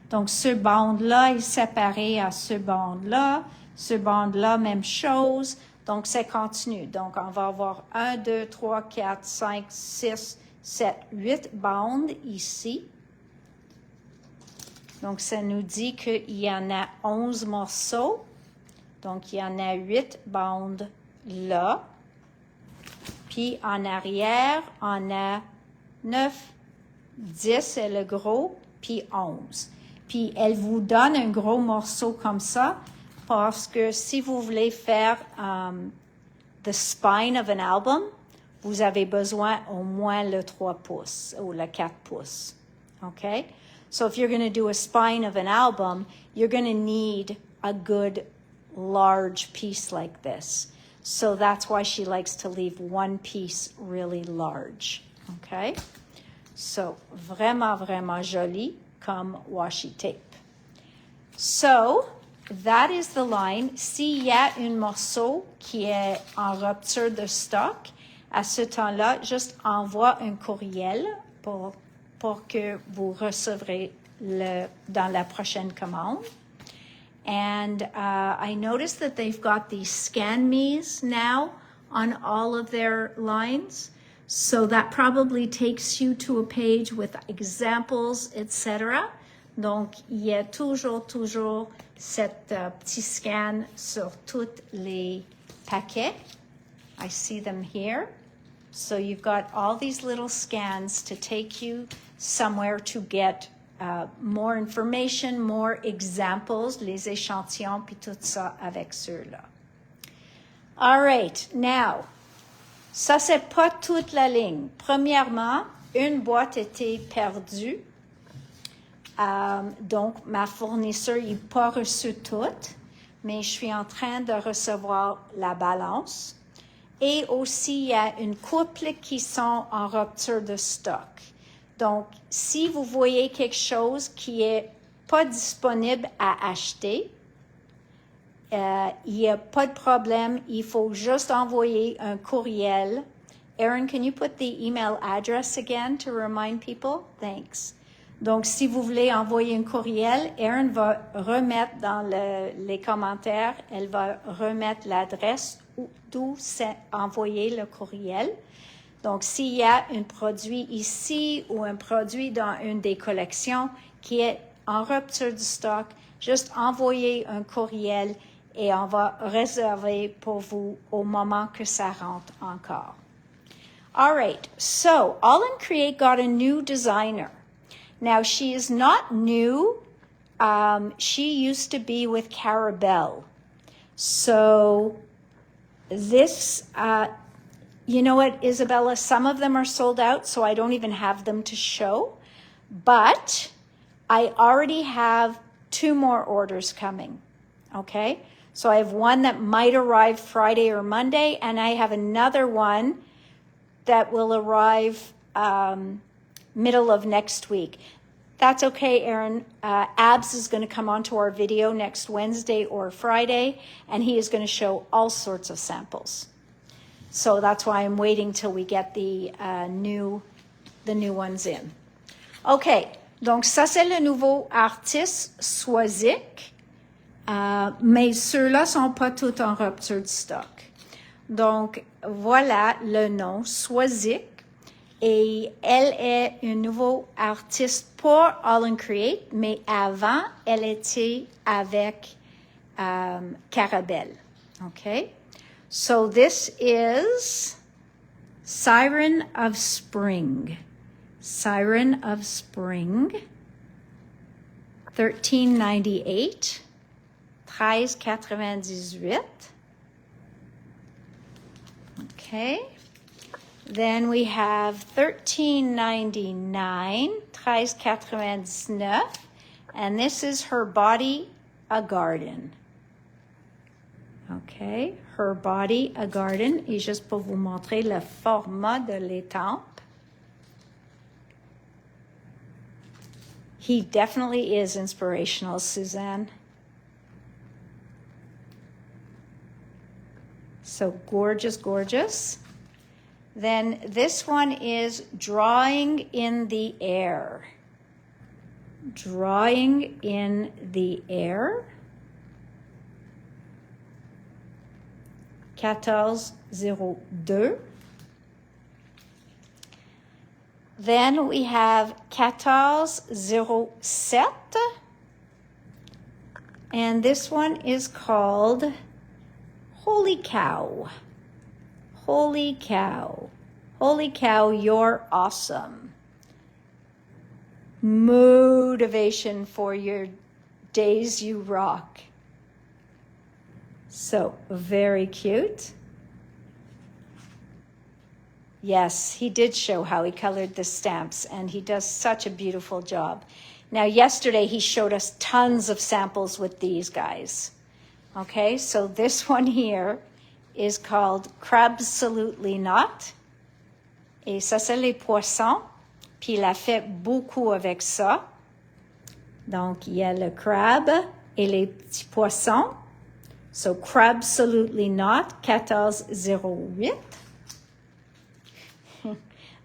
Donc, ce bande-là est séparé à ce bande-là. Ce bande-là, même chose. Donc, c'est continu. Donc, on va avoir 1, 2, 3, 4, 5, 6, 7, 8 bandes ici. Donc, ça nous dit qu'il y en a 11 morceaux. Donc, il y en a 8 bandes là. Puis, en arrière, on a 9, 10 c'est le gros, puis 11. Puis, elle vous donne un gros morceau comme ça parce que si vous voulez faire the spine of an album, vous avez besoin au moins le 3 pouces ou le 4 pouces. OK? So if you're going to do a spine of an album, you're going to need a good large piece like this. So that's why she likes to leave one piece really large. Okay? So vraiment, vraiment joli comme washi tape. So that is the line. S'il y a un morceau qui est en rupture de stock, à ce temps-là, juste envoie un courriel pour que vous recevrez dans la prochaine commande. And I noticed that they've got these scan me's now on all of their lines. So that probably takes you to a page with examples, etc. Donc, il y a toujours cette petit scan sur tous les paquets. I see them here. So you've got all these little scans to take you somewhere to get more information, more examples, les échantillons, puis tout ça avec ceux-là. All right, now, ça, c'est pas toute la ligne. Premièrement, une boîte était perdue. Donc, ma fournisseur n'a pas reçu toute, mais je suis en train de recevoir la balance. Et aussi, il y a une couple qui sont en rupture de stock. Donc, si vous voyez quelque chose qui est pas disponible à acheter, il n'y a pas de problème. Il faut juste envoyer un courriel. Erin, can you put the email address again to remind people? Thanks. Donc, si vous voulez envoyer un courriel, Erin va remettre dans les commentaires, elle va remettre l'adresse d'où c'est envoyé le courriel. Donc, s'il y a un produit ici ou un produit dans une des collections qui est en rupture de stock, juste envoyez un courriel et on va réserver pour vous au moment que ça rentre encore. All right, so All in Create got a new designer. Now, she is not new. She used to be with Carabelle. So, this, you know what, Isabella, some of them are sold out, so I don't even have them to show. But I already have 2 more orders coming, okay? So I have one that might arrive Friday or Monday, and I have another one that will arrive middle of next week. That's okay, Erin. Abs is going to come onto our video next Wednesday or Friday, and he is going to show all sorts of samples. So that's why I'm waiting till we get the new ones in. Okay, donc ça c'est le nouveau artiste Swazik. Mais ceux-là sont pas tous en rupture de stock. Donc, voilà le nom, Swazik. Et elle est une nouvelle artiste pour All and Create, mais avant, elle était avec Carabelle. Okay? So this is Siren of Spring. Siren of Spring. $13.98. $13.98. Okay. Then we have $13.99. $13.99. And this is Her Body a Garden. OK, Her Body a Garden. Et juste pour vous montrer le format de l'étampe. He definitely is inspirational, Suzanne. So gorgeous, gorgeous. Then this one is Drawing in the Air. Drawing in the Air. 14.02. Then we have 14.07. And this one is called Holy Cow. Holy Cow. Holy Cow, you're awesome. Motivation for your days you rock. So, very cute. Yes, he did show how he colored the stamps, and he does such a beautiful job. Now, yesterday he showed us tons of samples with these guys. Okay, so this one here is called Crabsolutely Not. Et ça, c'est les poissons. Puis il a fait beaucoup avec ça. Donc, il y a le crabe et les petits poissons. So, Crabsolutely Not, 14.08.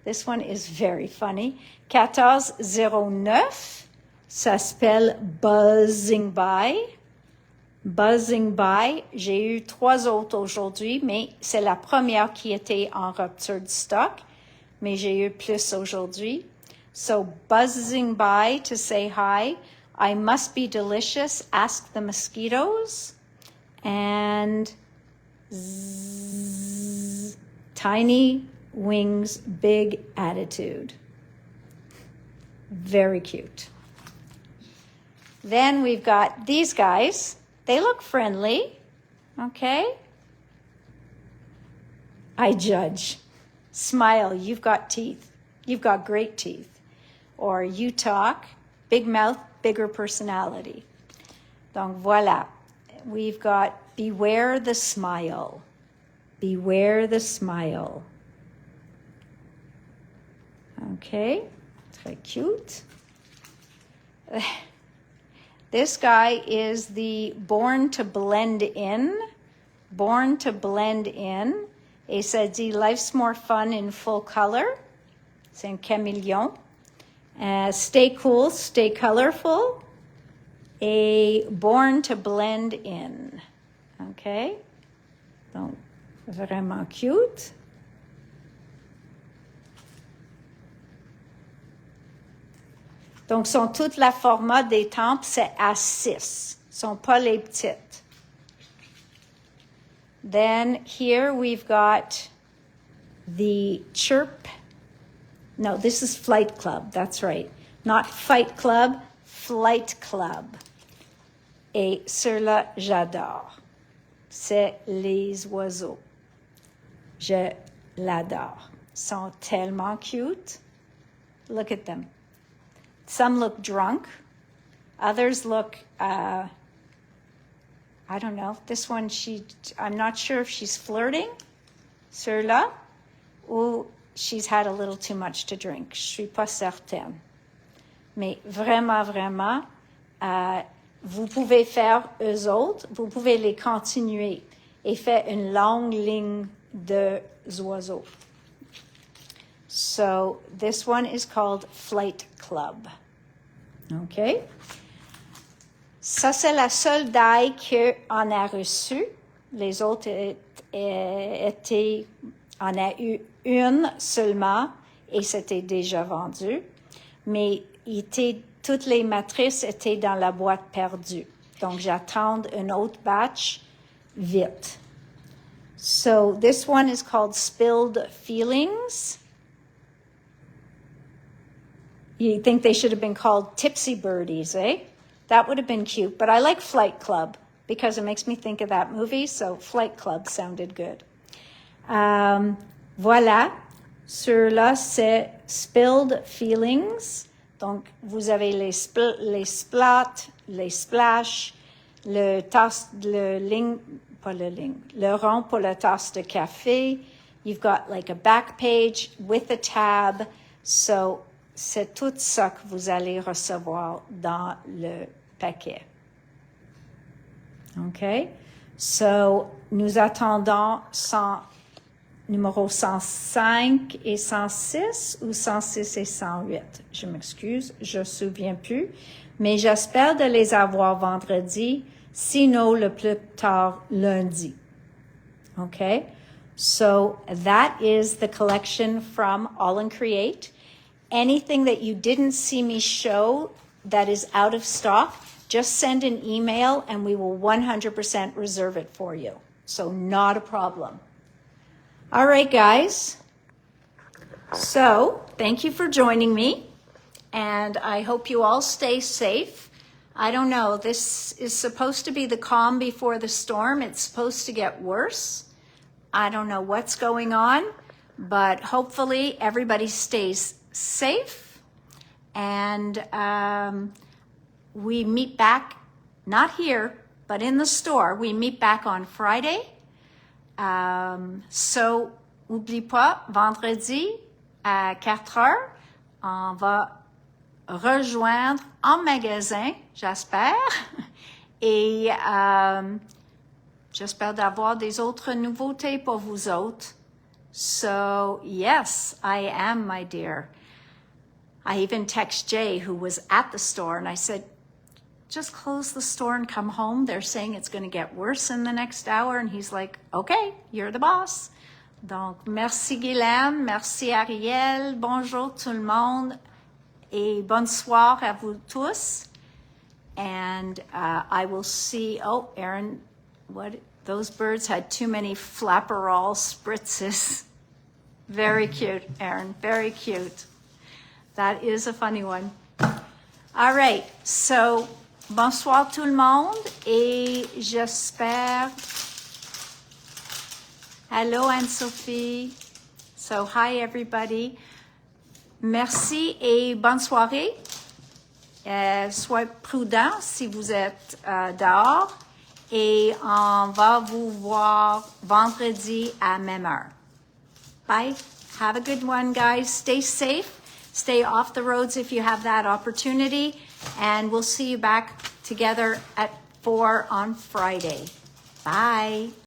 This one is very funny. 14.09, ça s'appelle Buzzing By. Buzzing By, j'ai eu 3 autres aujourd'hui, mais c'est la première qui était en rupture de stock, mais j'ai eu plus aujourd'hui. So, Buzzing By to say hi. I must be delicious, ask the mosquitoes. And zzz, tiny wings, big attitude. Very cute. Then we've got these guys. They look friendly, okay? I judge. Smile, you've got teeth. You've got great teeth. Or you talk, big mouth, bigger personality. Donc voilà. We've got Beware the Smile. Beware the Smile. Okay, très cute. This guy is the Born to Blend In. Born to Blend In. Et ça dit Life's More Fun in Full Color. C'est un caméléon. Stay cool, stay colorful. Et Born to Blend In. OK? Donc, vraiment cute. Donc, sont toutes la format des tempes, c'est A6. Sont pas les petites. Then here we've got the Chirp. No, this is Flight Club. That's right. Not Fight Club, Flight Club. Et ceux-là, j'adore. C'est les oiseaux. Je l'adore. Ils sont tellement cute. Look at them. Some look drunk. Others look, I don't know. This one, I'm not sure if she's flirting, ceux-là, ou she's had a little too much to drink. Je suis pas certaine. Mais vraiment, vraiment, vous pouvez faire eux autres, vous pouvez les continuer et faire une longue ligne de oiseaux. So this one is called Flight Club. Okay. Ça, c'est la seule daille qu'on a reçue. Les autres on a eu une seulement et c'était déjà vendu. Mais toutes les matrices étaient dans la boîte perdue. Donc, j'attends un autre batch vite. So, this one is called Spilled Feelings. You think they should have been called Tipsy Birdies, eh? That would have been cute. But I like Flight Club because it makes me think of that movie. So Flight Club sounded good. Voilà. Ceux-là, c'est Spilled Feelings. Donc, vous avez les splats, les splash, le rond pour la tasse de café. You've got like a back page with a tab. So, c'est tout ça que vous allez recevoir dans le paquet. OK? So, nous attendons numéro 105 et 106 ou 106 et 108. Je m'excuse, je me souviens plus. Mais j'espère de les avoir vendredi, sinon le plus tard lundi. Okay? So that is the collection from All and Create. Anything that you didn't see me show that is out of stock, just send an email and we will 100% reserve it for you. So not a problem. All right, guys. So thank you for joining me. And I hope you all stay safe. I don't know, this is supposed to be the calm before the storm. It's supposed to get worse. I don't know what's going on, but hopefully everybody stays safe. And we meet back, not here, but in the store. We meet back on Friday. So, n'oublie pas, vendredi à 4 heures, on va rejoindre en magasin, j'espère, et j'espère d'avoir des autres nouveautés pour vous autres. So, yes, I am, my dear. I even text Jay, who was at the store, and I said, just close the store and come home. They're saying it's going to get worse in the next hour. And he's like, okay, you're the boss. Donc, merci Guylaine, merci Ariel, bonjour tout le monde, et bonsoir à vous tous. And I will see, oh, Aaron, those birds had too many flapperall spritzes. Very cute, Aaron, very cute. That is a funny one. All right, so bonsoir tout le monde et j'espère. Hello Anne-Sophie. So hi everybody. Merci et bonne soirée. Soyez prudents si vous êtes dehors et on va vous voir vendredi à même heure. Bye. Have a good one, guys. Stay safe. Stay off the roads if you have that opportunity. And we'll see you back together at 4 on Friday. Bye.